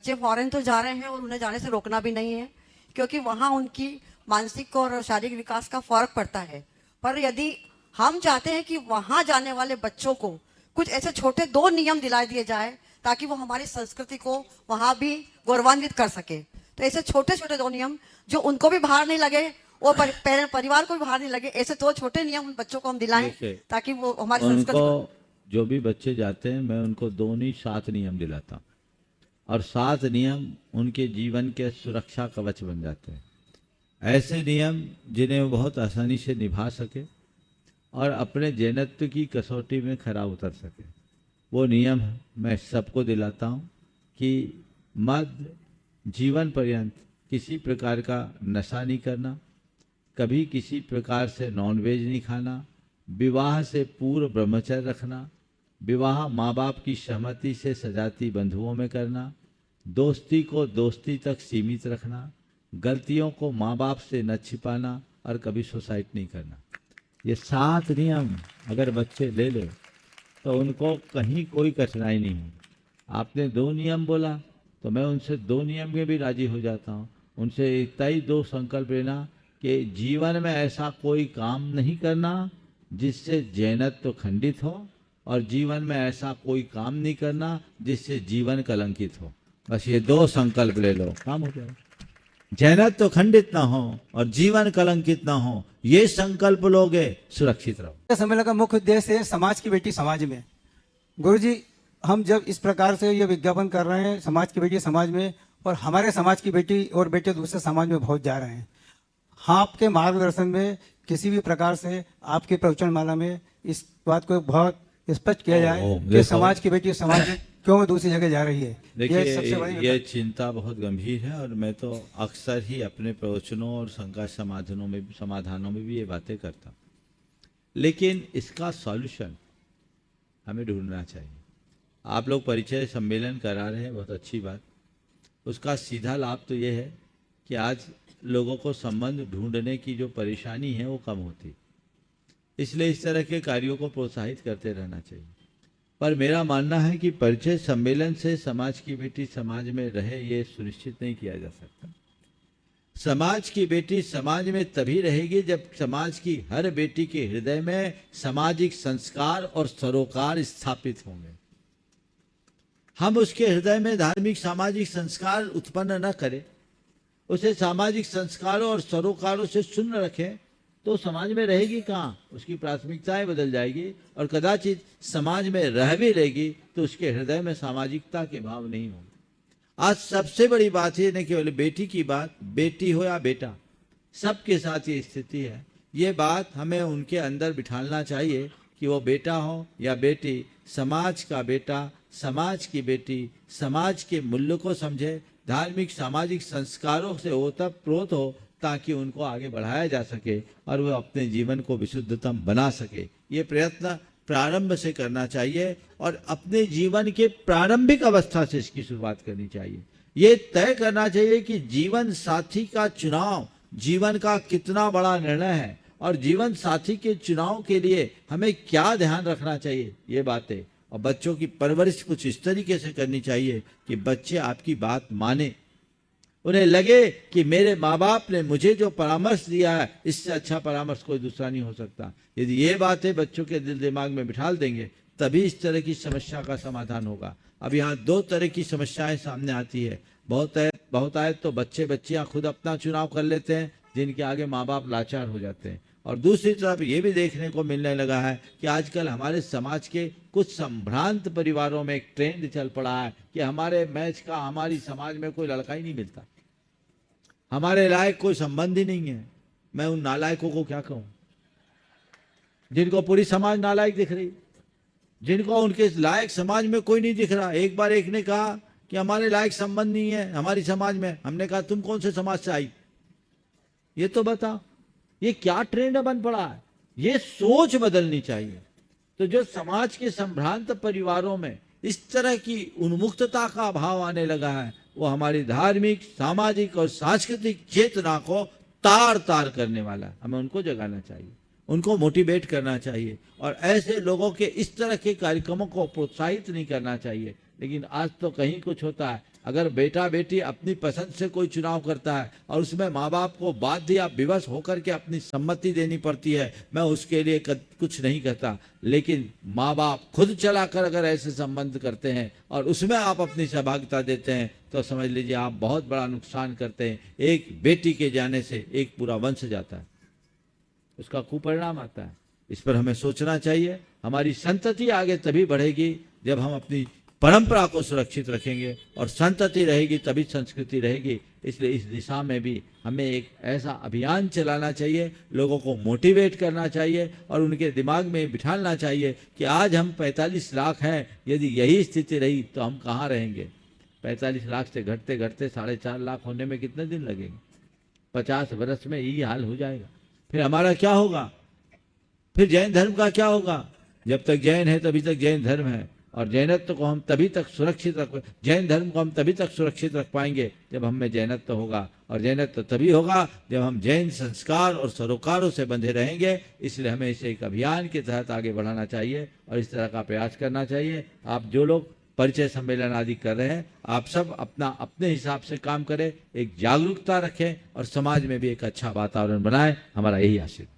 बच्चे फॉरेन तो जा रहे हैं और उन्हें जाने से रोकना भी नहीं है, क्योंकि वहाँ उनकी मानसिक और शारीरिक विकास का फर्क पड़ता है। पर यदि हम चाहते हैं कि वहाँ जाने वाले बच्चों को कुछ ऐसे छोटे 2 नियम दिला दिए जाए ताकि वो हमारी संस्कृति को वहाँ भी गौरवान्वित कर सके, तो ऐसे छोटे छोटे 2 नियम जो उनको भी भार नहीं लगे और परिवार को भी भार नहीं लगे, ऐसे 2 छोटे नियम उन बच्चों को हम दिलाएं ताकि वो हमारी संस्कृति को, जो भी बच्चे जाते हैं मैं उनको 2 नहीं 7 नियम दिलाता हूँ, और 7 नियम उनके जीवन के सुरक्षा कवच बन जाते हैं। ऐसे नियम जिन्हें वो बहुत आसानी से निभा सके और अपने जैनत्व की कसौटी में खरा उतर सके। वो नियम मैं सबको दिलाता हूँ कि मद जीवन पर्यंत किसी प्रकार का नशा नहीं करना, कभी किसी प्रकार से नॉनवेज नहीं खाना, विवाह से पूर्व ब्रह्मचर्य रखना, विवाह माँ बाप की सहमति से सजाती बंधुओं में करना, दोस्ती को दोस्ती तक सीमित रखना, गलतियों को माँ बाप से न छिपाना और कभी सुसाइड नहीं करना। ये 7 नियम अगर बच्चे ले ले तो उनको कहीं कोई कठिनाई नहीं है। आपने 2 नियम बोला तो मैं उनसे 2 नियम में भी राजी हो जाता हूँ। उनसे इतना ही 2 संकल्प लेना कि जीवन में ऐसा कोई काम नहीं करना जिससे जैनत्व खंडित हो, और जीवन में ऐसा कोई काम नहीं करना जिससे जीवन कलंकित हो। बस ये 2 संकल्प ले लो, काम हो जाएगा। जैनत्व खंडित ना हो और जीवन कलंकित ना हो, ये संकल्प लोगे सुरक्षित रहो। सम्मेलन का मुख्य उद्देश्य है समाज की बेटी समाज में। गुरुजी, हम जब इस प्रकार से ये विज्ञापन कर रहे हैं समाज की बेटी समाज में, और हमारे समाज की बेटी और बेटे दूसरे समाज में बहुत जा रहे हैं, आपके मार्गदर्शन में किसी भी प्रकार से आपके प्रवचन माला में इस बात को बहुत स्पष्ट किया जाए कि समाज की बेटी समाज में क्यों दूसरी जगह जा रही है। देखिए ये चिंता बहुत गंभीर है, और मैं तो अक्सर ही अपने प्रवचनों और शंका समाधानों में भी ये बातें करता हूँ, लेकिन इसका सॉल्यूशन हमें ढूंढना चाहिए। आप लोग परिचय सम्मेलन करा रहे हैं, बहुत अच्छी बात। उसका सीधा लाभ तो ये है कि आज लोगों को संबंध ढूंढने की जो परेशानी है वो कम होती, इसलिए इस तरह के कार्यों को प्रोत्साहित करते रहना चाहिए। पर मेरा मानना है कि परिचय सम्मेलन से समाज की बेटी समाज में रहे ये सुनिश्चित नहीं किया जा सकता। समाज की बेटी समाज में तभी रहेगी जब समाज की हर बेटी के हृदय में सामाजिक संस्कार और सरोकार स्थापित होंगे। हम उसके हृदय में धार्मिक सामाजिक संस्कार उत्पन्न न करें, उसे सामाजिक संस्कारों और सरोकारों से शून्य रखें, तो समाज में रहेगी कहाँ? उसकी प्राथमिकताएं बदल जाएगी, और कदाचित समाज में रह भी रहेगी तो उसके हृदय में सामाजिकता के भाव नहीं होंगे। आज सबसे बड़ी बात ये न केवल बेटी की बात, बेटी हो या बेटा, सबके साथ ये स्थिति है। ये बात हमें उनके अंदर बिठाना चाहिए कि वो बेटा हो या बेटी, समाज का बेटा, समाज की बेटी, समाज के मूल्य को समझे, धार्मिक सामाजिक संस्कारों से ओतप्रोत हो, ताकि उनको आगे बढ़ाया जा सके और वो अपने जीवन को विशुद्धतम बना सके। ये प्रयत्न प्रारंभ से करना चाहिए, और अपने जीवन के प्रारंभिक अवस्था से इसकी शुरुआत करनी चाहिए। ये तय करना चाहिए कि जीवन साथी का चुनाव जीवन का कितना बड़ा निर्णय है, और जीवन साथी के चुनाव के लिए हमें क्या ध्यान रखना चाहिए, ये बातें। और बच्चों की परवरिश कुछ इस तरीके से करनी चाहिए कि बच्चे आपकी बात माने, उन्हें लगे कि मेरे माँ बाप ने मुझे जो परामर्श दिया है इससे अच्छा परामर्श कोई दूसरा नहीं हो सकता। यदि ये बातें बच्चों के दिल दिमाग में बिठाल देंगे तभी इस तरह की समस्या का समाधान होगा। अब यहाँ 2 तरह की समस्याएं सामने आती है। बहुत आए तो बच्चे बच्चियां खुद अपना चुनाव कर लेते हैं, जिनके आगे माँ बाप लाचार हो जाते हैं। और दूसरी तरफ ये भी देखने को मिलने लगा है कि आजकल हमारे समाज के कुछ संभ्रांत परिवारों में एक ट्रेंड चल पड़ा है कि हमारे मैच का हमारी समाज में कोई लड़का ही नहीं मिलता, हमारे लायक कोई संबंध ही नहीं है। मैं उन नालायकों को क्या कहूं, जिनको पूरी समाज नालायक दिख रही, जिनको उनके लायक समाज में कोई नहीं दिख रहा। एक बार एक ने कहा कि हमारे लायक संबंध नहीं है हमारी समाज में। हमने कहा तुम कौन से समाज से आई, ये तो बता। ये क्या ट्रेंड बन पड़ा है, ये सोच बदलनी चाहिए। तो जो समाज के संभ्रांत परिवारों में इस तरह की उन्मुक्तता का अभाव आने लगा है, वो हमारी धार्मिक, सामाजिक और सांस्कृतिक चेतना को तार तार करने वाला है। हमें उनको जगाना चाहिए, उनको मोटिवेट करना चाहिए, और ऐसे लोगों के इस तरह के कार्यक्रमों को प्रोत्साहित नहीं करना चाहिए। लेकिन आज तो कहीं कुछ होता है, अगर बेटा बेटी अपनी पसंद से कोई चुनाव करता है और उसमें माँ बाप को बाध्य या विवश होकर के अपनी सम्मति देनी पड़ती है, मैं उसके लिए कुछ नहीं कहता, लेकिन माँ बाप खुद चलाकर अगर ऐसे संबंध करते हैं और उसमें आप अपनी सहभागिता देते हैं तो समझ लीजिए आप बहुत बड़ा नुकसान करते हैं। एक बेटी के जाने से एक पूरा वंश जाता है, उसका कुपरिणाम आता है। इस पर हमें सोचना चाहिए। हमारी संतति आगे तभी बढ़ेगी जब हम अपनी परंपरा को सुरक्षित रखेंगे, और संतति रहेगी तभी संस्कृति रहेगी। इसलिए इस दिशा में भी हमें एक ऐसा अभियान चलाना चाहिए, लोगों को मोटिवेट करना चाहिए और उनके दिमाग में बिठाना चाहिए कि आज हम 45 लाख हैं, यदि यही स्थिति रही तो हम कहाँ रहेंगे। 45 लाख से घटते घटते 4.5 लाख होने में कितने दिन लगेंगे? 50 वर्ष में यही हाल हो जाएगा। फिर हमारा क्या होगा? फिर जैन धर्म का क्या होगा? जब तक जैन है तभी तक जैन धर्म है, और जैनत्व को हम तभी तक सुरक्षित जैन धर्म को हम तभी तक सुरक्षित रख पाएंगे जब हम में जैनत्व होगा, और जैनत्व तभी होगा जब हम जैन संस्कार और सरोकारों से बंधे रहेंगे। इसलिए हमें इसे एक अभियान के तहत आगे बढ़ाना चाहिए और इस तरह का प्रयास करना चाहिए। आप जो लोग परिचय सम्मेलन आदि कर रहे हैं, आप सब अपना अपने हिसाब से काम करें, एक जागरूकता रखें और समाज में भी एक अच्छा वातावरण बनाएं। हमारा यही आशीर्वाद।